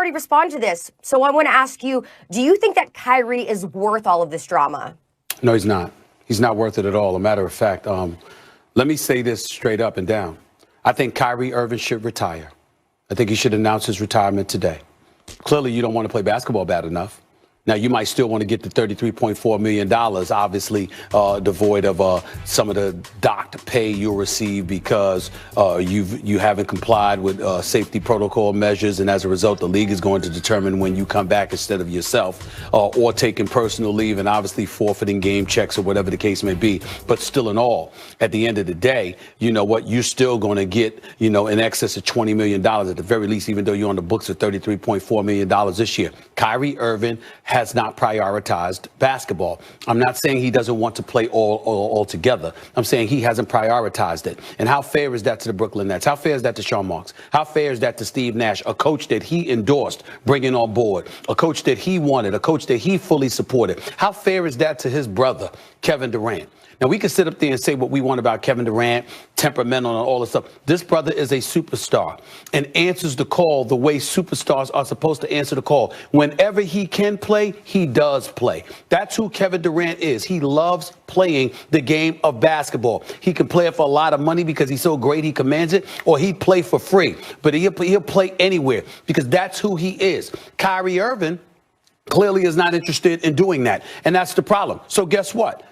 already responded to this. So I want to ask you, do you think that Kyrie is worth all of this drama? No, he's not. He's not worth it at all. A matter of fact, let me say this straight up and down. I think Kyrie Irving should retire. I think he should announce his retirement today. Clearly, you don't want to play basketball bad enough. Now, you might still want to get the $33.4 million, obviously devoid of some of the docked pay you'll receive because you haven't complied with safety protocol measures. And as a result, the league is going to determine when you come back instead of yourself or taking personal leave and obviously forfeiting game checks or whatever the case may be. But still in all, at the end of the day, you know what, you're still going to get, in excess of $20 million at the very least, even though you're on the books of $33.4 million this year. Kyrie Irving has not prioritized basketball. I'm not saying he doesn't want to play all together. I'm saying he hasn't prioritized it. And how fair is that to the Brooklyn Nets? How fair is that to Sean Marks? How fair is that to Steve Nash, a coach that he endorsed bringing on board, a coach that he wanted, a coach that he fully supported? How fair is that to his brother, Kevin Durant? Now, we can sit up there and say what we want about Kevin Durant, temperamental and all this stuff. This brother is a superstar and answers the call the way superstars are supposed to answer the call. Whenever he can play, he does play. That's who Kevin Durant is. He loves playing the game of basketball. He can play it for a lot of money because he's so great he commands it, or he'd play for free. But he'll play anywhere because that's who he is. Kyrie Irving clearly is not interested in doing that. And that's the problem. So guess what?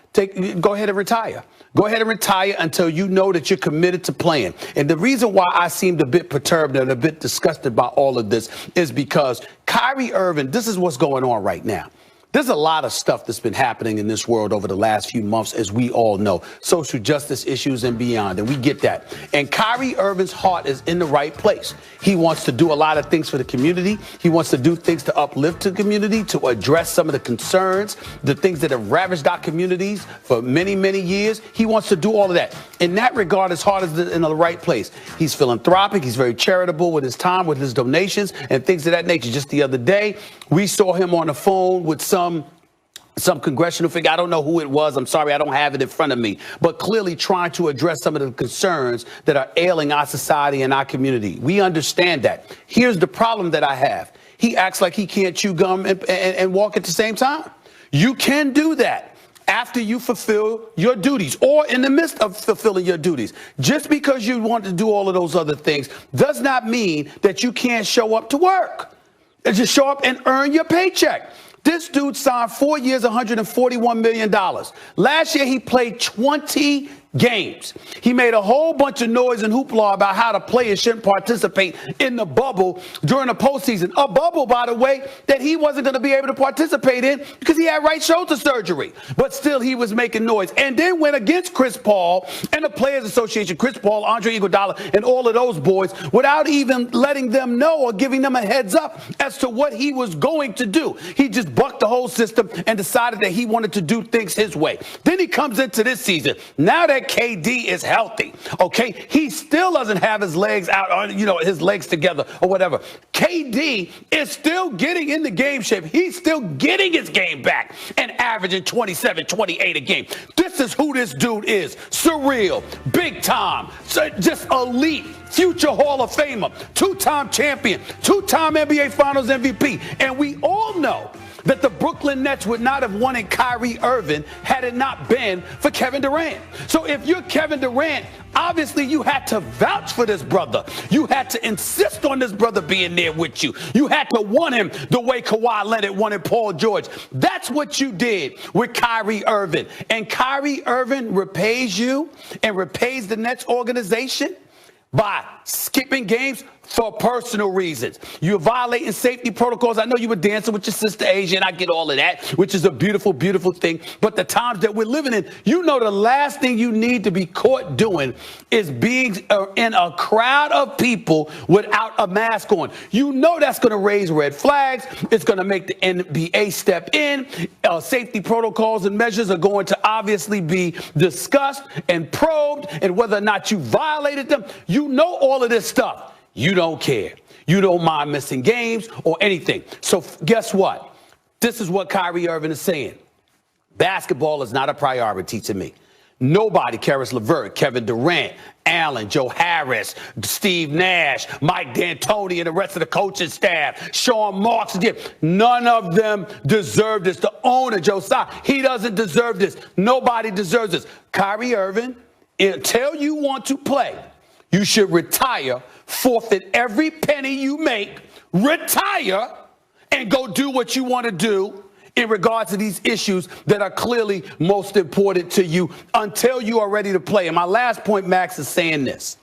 Go ahead and retire. Go ahead and retire until you know that you're committed to playing. And the reason why I seemed a bit perturbed and a bit disgusted by all of this is because Kyrie Irving, this is what's going on right now. There's a lot of stuff that's been happening in this world over the last few months, as we all know. Social justice issues and beyond, and we get that. And Kyrie Irving's heart is in the right place. He wants to do a lot of things for the community. He wants to do things to uplift the community, to address some of the concerns, the things that have ravaged our communities for many, many years. He wants to do all of that. In that regard, his heart is in the right place. He's philanthropic. He's very charitable with his time, with his donations, and things of that nature. Just the other day, we saw him on the phone with some congressional figure. I don't know who it was. I'm sorry, I don't have it in front of me. But clearly trying to address some of the concerns that are ailing our society and our community. We understand that. Here's the problem that I have. He acts like he can't chew gum and walk at the same time. You can do that after you fulfill your duties or in the midst of fulfilling your duties. Just because you want to do all of those other things does not mean that you can't show up to work. Just show up and earn your paycheck. This dude signed 4 years, $141 million. Last year, he played 20 games. He made a whole bunch of noise and hoopla about how the players shouldn't participate in the bubble during the postseason. A bubble, by the way, that he wasn't going to be able to participate in because he had right shoulder surgery. But still, he was making noise. And then went against Chris Paul and the Players Association, Chris Paul, Andre Iguodala, and all of those boys without even letting them know or giving them a heads up as to what he was going to do. He just bucked the whole system and decided that he wanted to do things his way. Then he comes into this season. Now that KD is healthy, okay, he still doesn't have his legs out, his legs together or whatever. KD is still getting in the game shape. He's still getting his game back and averaging 27, 28 a game. This is who this dude is. Surreal, big time, just elite, future Hall of Famer, two-time champion, two-time NBA Finals MVP. And we all know that the Brooklyn Nets would not have wanted Kyrie Irving had it not been for Kevin Durant. So if you're Kevin Durant, obviously you had to vouch for this brother. You had to insist on this brother being there with you. You had to want him the way Kawhi Leonard wanted Paul George. That's what you did with Kyrie Irving. And Kyrie Irving repays you and repays the Nets organization by skipping games for personal reasons. You're violating safety protocols. I know you were dancing with your sister Asia, and I get all of that, which is a beautiful, beautiful thing. But the times that we're living in, the last thing you need to be caught doing is being in a crowd of people without a mask on. That's going to raise red flags. It's going to make the NBA step in. Safety protocols and measures are going to obviously be discussed and probed, and whether or not you violated them, all of this stuff. You don't care. You don't mind missing games or anything. So guess what? This is what Kyrie Irving is saying. Basketball is not a priority to me. Nobody, Karis LeVert, Kevin Durant, Allen, Joe Harris, Steve Nash, Mike D'Antoni, and the rest of the coaching staff, Sean Marks, none of them deserve this. The owner, Joe Tsai, he doesn't deserve this. Nobody deserves this. Kyrie Irving, until you want to play, you should retire, forfeit every penny you make, retire, and go do what you want to do in regards to these issues that are clearly most important to you until you are ready to play. And my last point, Max, is saying this.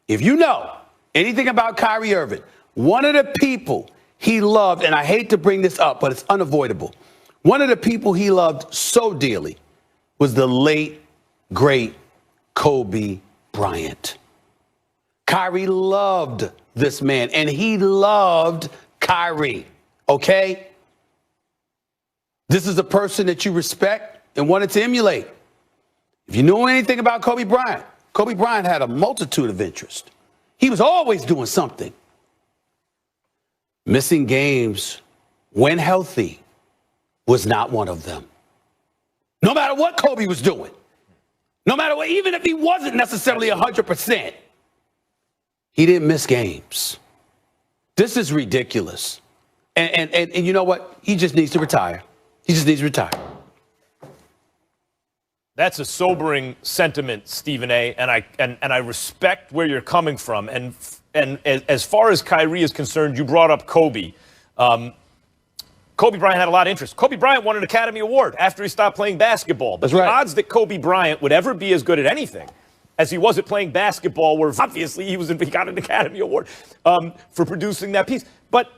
If you know anything about Kyrie Irving, one of the people he loved, and I hate to bring this up, but it's unavoidable. One of the people he loved so dearly was the late, great Kobe Bryant. Kyrie loved this man, and he loved Kyrie, okay? This is a person that you respect and wanted to emulate. If you know anything about Kobe Bryant had a multitude of interests. He was always doing something. Missing games when healthy was not one of them. No matter what Kobe was doing, no matter what, even if he wasn't necessarily 100%, he didn't miss games. This is ridiculous. And you know what? He just needs to retire. He just needs to retire. That's a sobering sentiment, Stephen A. And I respect where you're coming from. And as far as Kyrie is concerned, you brought up Kobe. Kobe Bryant had a lot of interest. Kobe Bryant won an Academy Award after he stopped playing basketball. But the odds that Kobe Bryant would ever be as good at anything as he was at playing basketball were obviously he got an Academy Award for producing that piece. But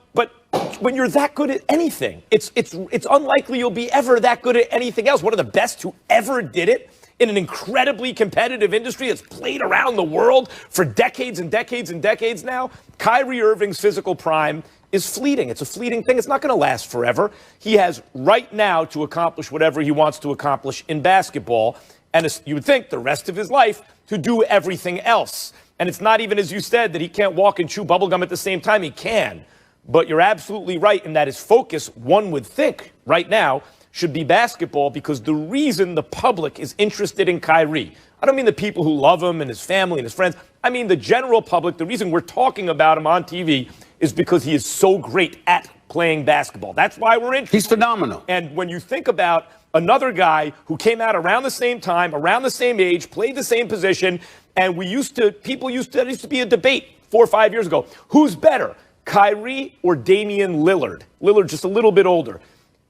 when you're that good at anything, it's unlikely you'll be ever that good at anything else. One of the best who ever did it in an incredibly competitive industry that's played around the world for decades and decades and decades now. Kyrie Irving's physical prime is fleeting. It's a fleeting thing. It's not going to last forever. He has right now to accomplish whatever he wants to accomplish in basketball. And you would think the rest of his life to do everything else. And it's not even, as you said, that he can't walk and chew bubblegum at the same time. He can. But you're absolutely right in that his focus, one would think, right now, should be basketball, because the reason the public is interested in Kyrie, I don't mean the people who love him and his family and his friends. I mean the general public. The reason we're talking about him on TV is because he is so great at playing basketball. That's why we're interested. He's phenomenal. And when you think about another guy who came out around the same time, around the same age, played the same position, and there used to be a debate 4 or 5 years ago. Who's better, Kyrie or Damian Lillard? Lillard just a little bit older.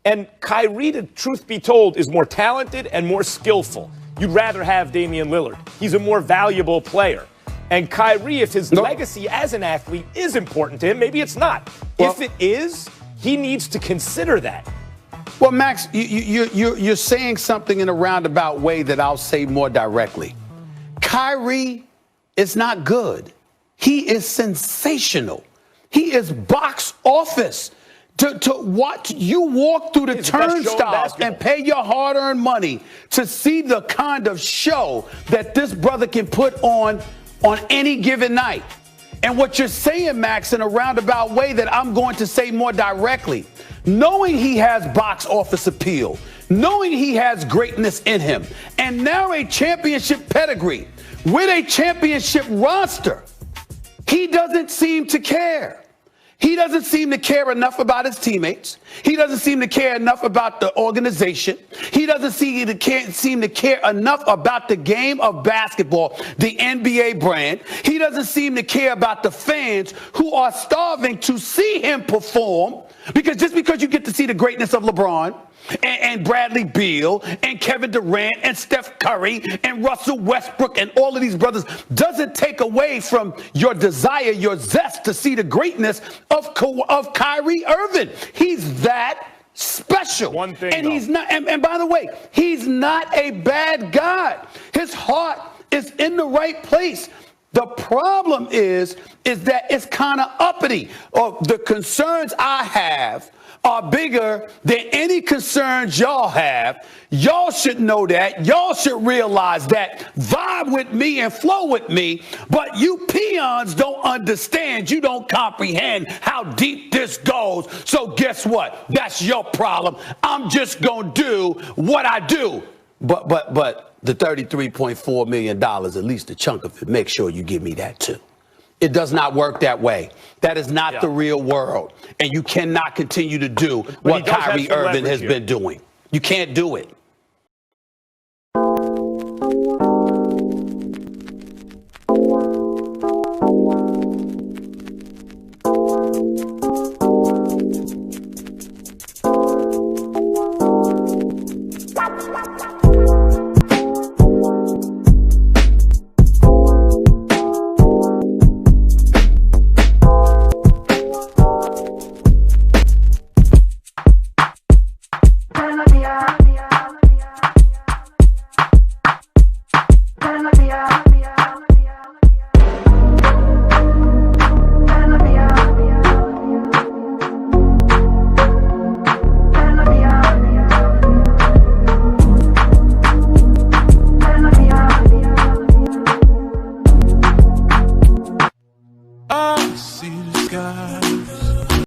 And Kyrie, the truth be told, is more talented and more skillful. You'd rather have Damian Lillard. He's a more valuable player. And Kyrie, if his legacy as an athlete is important to him, maybe it's not. Well, if it is, he needs to consider that. Well, Max, you're saying something in a roundabout way that I'll say more directly. Kyrie is not good. He is sensational. He is box office. To watch you walk through the turnstiles and pay your hard-earned money to see the kind of show that this brother can put on any given night. And what you're saying, Max, in a roundabout way that I'm going to say more directly, knowing he has box office appeal, knowing he has greatness in him, and now a championship pedigree with a championship roster, he doesn't seem to care. He doesn't seem to care enough about his teammates. He doesn't seem to care enough about the organization. He doesn't seem to care enough about the game of basketball, the NBA brand. He doesn't seem to care about the fans who are starving to see him perform, because just because you get to see the greatness of LeBron and Bradley Beal and Kevin Durant and Steph Curry and Russell Westbrook and all of these brothers doesn't take away from your desire, your zest to see the greatness of Kyrie Irving. He's that special. One thing, and he's not. And by the way, he's not a bad guy. His heart is in the right place. The problem is that it's kind of uppity. The concerns I have are bigger than any concerns y'all have. Y'all should know that. Y'all should realize that. Vibe with me and flow with me. But you peons don't understand. You don't comprehend how deep this goes. So guess what? That's your problem. I'm just going to do what I do. But the $33.4 million, at least a chunk of it, make sure you give me that too. It does not work that way. That is not the real world. And you cannot continue to do what Kyrie Irving has been doing. You can't do it.